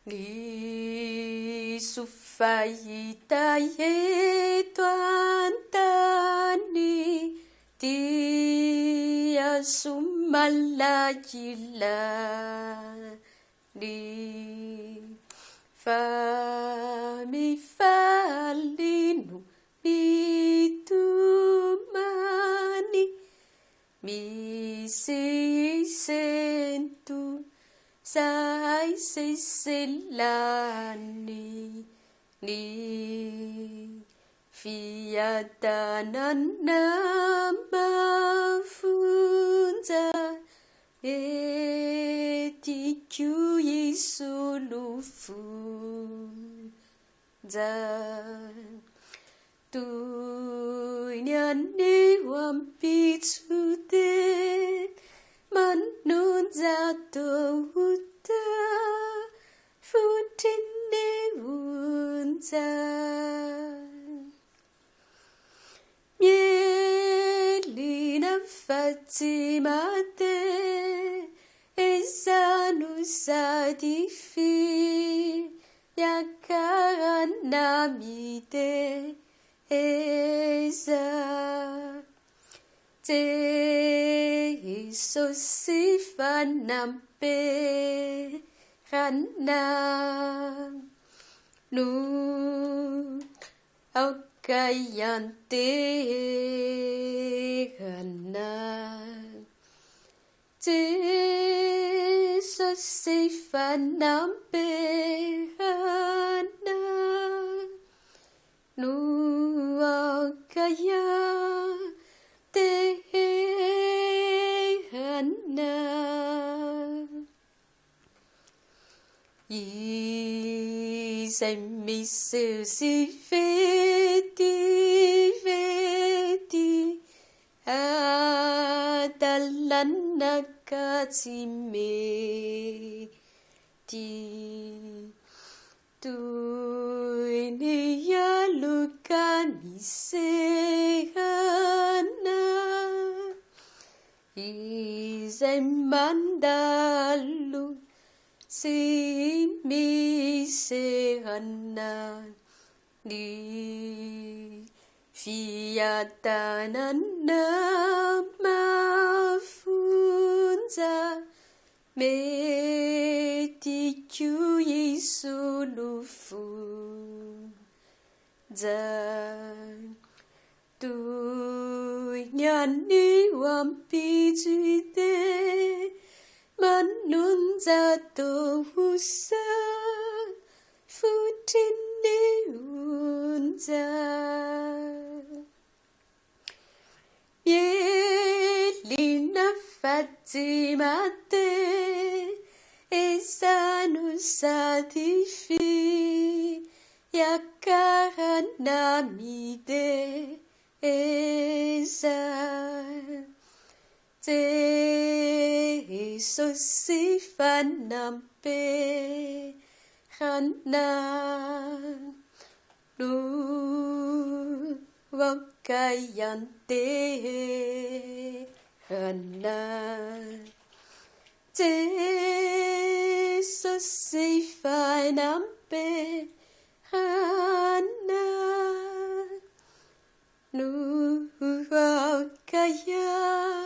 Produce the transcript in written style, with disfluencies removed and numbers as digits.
Ni sufahita eto an-tany dia sumalagilany fa mifalino mitomany misy isento sa iseselany ni fiadanana mafunza etiku isulufunza tunyani wampitsute manunza touta futine unza mielina fatimate esanu sadifi yakaranamite esa te sosifanampe rana nu aukayante rana te sosifanampe rana nu aukayante rana izay misy sy vetivety adalana ka tsy mety toy ny aloka miserana izay mandalo sy miserana ni fiadanana mafunza metiku isulufunza tunyani wampitsute manunza tousa futine unza mielina fatimate esanu sadifi yakaranamide esa te sosifanampe rana nu wakayante rana te sosifanampe rana nu wakayante